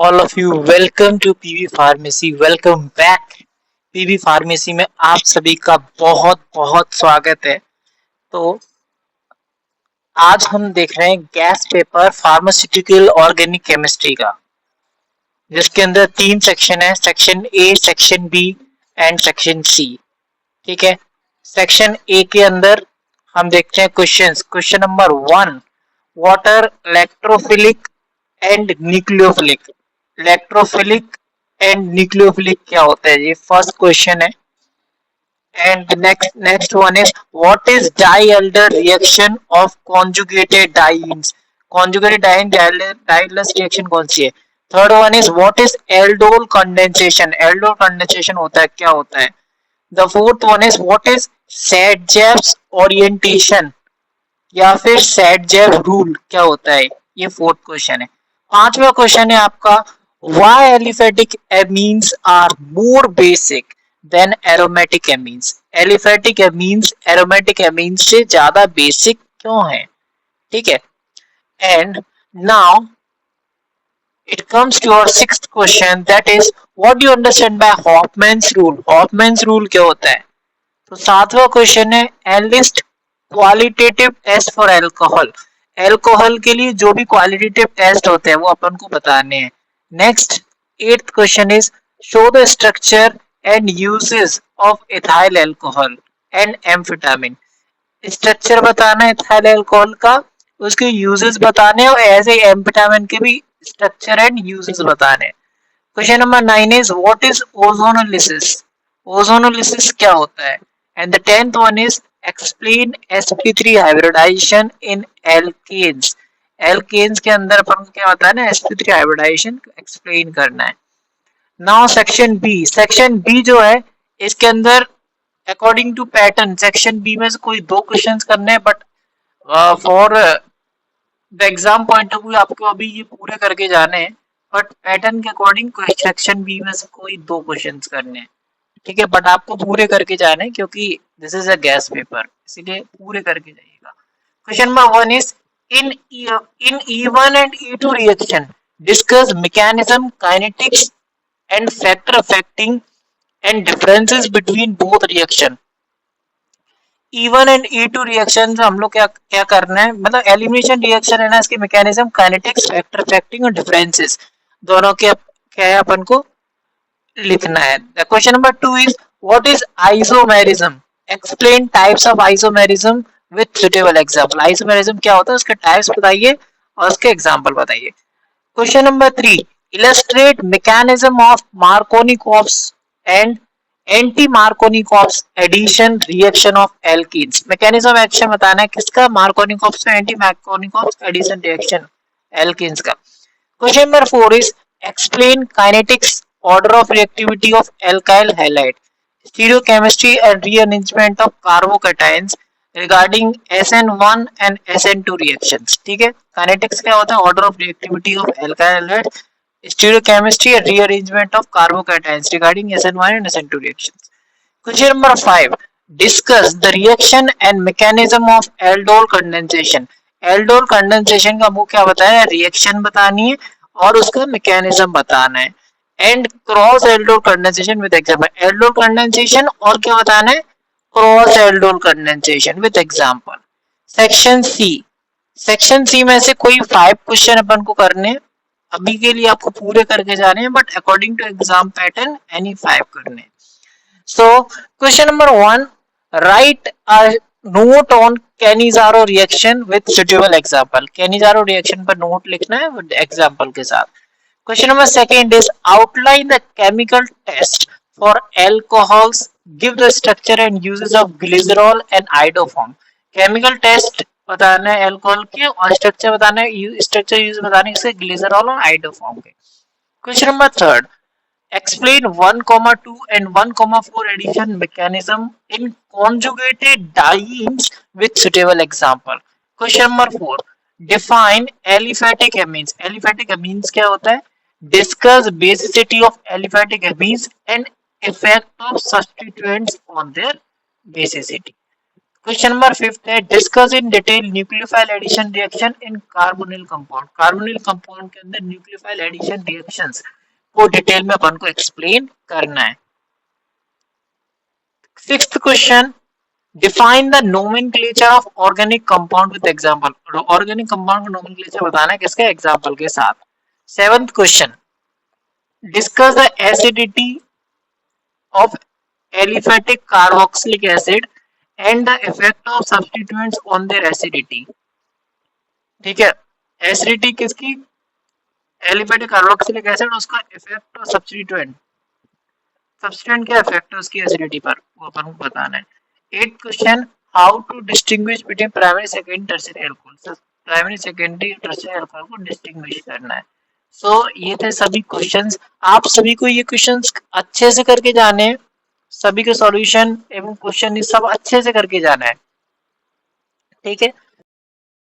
All of you welcome to PV Pharmacy. Welcome back. PV Pharmacy में आप सभी का बहुत बहुत स्वागत है। तो आज हम देख रहे हैं guess paper pharmaceutical organic chemistry का, जिसके अंदर 3 सेक्शन है, section A, section B and section C. ठीक है। सेक्शन ए के अंदर हम देखते हैं questions. Question number 1, what are electrophilic and nucleophilic. Electrophilic and nucleophilic क्या होता है, ये फर्स्ट क्वेश्चन है। And next one is what is Diels Alder reaction of conjugated dienes. Conjugated diene Diels reaction कौन सी है। Third one is what is aldol condensation. Aldol condensation होता है, क्या होता है। The fourth one is what is Saytzeff's orientation या फिर सैडजेव रूल क्या होता है। ये फोर्थ क्वेश्चन है। पांचवा क्वेश्चन है आपका, why aliphatic amines are more basic than aromatic amines. Aliphatic amines aromatic amines से ज्यादा बेसिक क्यों है। ठीक है। And now it comes to our sixth question, that is what do you understand by Hofmann's rule। Hofmann's rule क्या होता है। तो सातवां क्वेश्चन है, enlist qualitative test for alcohol. Alcohol के लिए जो भी क्वालिटेटिव टेस्ट होते हैं वो अपन को बताने हैं। Next eighth question is show the structure and uses of ethyl alcohol and amphetamine. Structure बताना है इथाइल एल्कोहल का, उसके यूजेस बताने और ऐसे एम्फेटामिन के भी स्ट्रक्चर एंड यूजेस बताने। Question number 9 is what is ozonolysis. Ozonolysis क्या होता है। And the 10th one is explain sp3 hybridization in alkenes. Alkenes के अंदर अपन को क्या बताना है, sp3 हाइब्रिडाइजेशन एक्सप्लेन करना है। Now section B. Section B जो है इसके अंदर according to pattern section B में से कोई 2 क्वेश्चंस करने हैं, but for the exam point of view आपको अभी ये पूरे करके जाने हैं, बट पैटर्न के अकॉर्डिंग सेक्शन बी में से कोई 2 क्वेश्चंस करने हैं। ठीक है, बट आपको पूरे करके जाने हैं क्योंकि this is a gas paper, इसीलिए पूरे करके जाइएगा। Question number 1 is in E1 and E2 reaction discuss mechanism, kinetics and factor affecting and differences between both reaction. E1 and E2 reaction हम लोग क्या क्या करना है, मतलब एलिमिनेशन रिएक्शन है ना, इसके मैकेनिज्म, काइनेटिक्स, फैक्टर अफेक्टिंग और डिफरेंसेस दोनों के क्या है अपन को लिखना है। The question number 2 is what is isomerism. Explain types of isomerism with suitable example. Isomerism क्या होता है, उसके टाइप्स बताइए और उसके एग्जांपल बताइए। Question number 3, illustrate mechanism of Markovnikov's and anti-Markovnikov's addition reaction of alkenes। mechanism action बताना है किसका, Markovnikov's का anti-Markovnikov's addition reaction alkenes का। Question number 4 is explain kinetics, order of reactivity of alkyl halide, stereochemistry and rearrangement of carbocations regarding SN1 and SN2 reactions। ठीक है, kinetics क्या होता है, order of reactivity of alkyl halide, stereochemistry and rearrangement of carbocations regarding SN1 and SN2 reactions। Question number 5, discuss the reaction and mechanism of aldol condensation। aldol condensation का वो क्या बताया, reaction बतानी है और उसका मैकेनिज्म बताना है। And cross aldol condensation with example. Aldol condensation और क्या बताना है, cross aldol condensation with example. Section C. Section C में से कोई 5 क्वेश्चन अपन को करने हैं, अभी के लिए आपको पूरे करके जाने हैं, but according to exam pattern any 5 करने हैं। So question number 1, write a note on Cannizzaro reaction with suitable example. Cannizzaro reaction पर नोट लिखना है विद एग्जांपल के साथ। Question number 2 is outline the chemical test for alcohols, give the structure and uses of glycerol and iodoform. Chemical test बताना है alcohol के और structure बताना है, स्ट्रक्चर यूज बताना है इसके ग्लिसरॉल और आइडोफॉर्म के। Question number 3, explain 1,2 and 1,4 addition mechanism in conjugated dienes with suitable example। Question number 4, define aliphatic amines। aliphatic amines क्या होता है, discuss basicity of aliphatic amines and effect of substituents on their basicity। Question number 5 है discuss in detail nucleophile addition reaction in carbonyl compound. Carbonyl compound के अंदर nucleophile addition reactions को detail में अपन को एक्सप्लेन करना है। Sixth question define the nomenclature of organic compound with example. Organic compound का नोमेनक्लेचर बताना है किसके एग्जांपल के साथ। Seventh question discuss the acidity of aliphatic carboxylic acid and the effect of substituents on their acidity. ठीक है, acidity किसकी, aliphatic carboxylic acid, उसका इफेक्ट और सब्स्टिट्यूएंट, सब्स्टिट्यूएंट क्या इफेक्ट है उसकी एसिडिटी पर, वो अपन को बताना है। Eight question how to distinguish between primary secondary tertiary alcohol. Primary secondary tertiary alcohol को डिस्टिंग्विश करना है। सो ये थे सभी क्वेश्चंस। आप सभी को ये क्वेश्चंस अच्छे से करके जाने हैं, सभी के सॉल्यूशन एवं क्वेश्चन ये सब अच्छे से करके जाना है। ठीक है,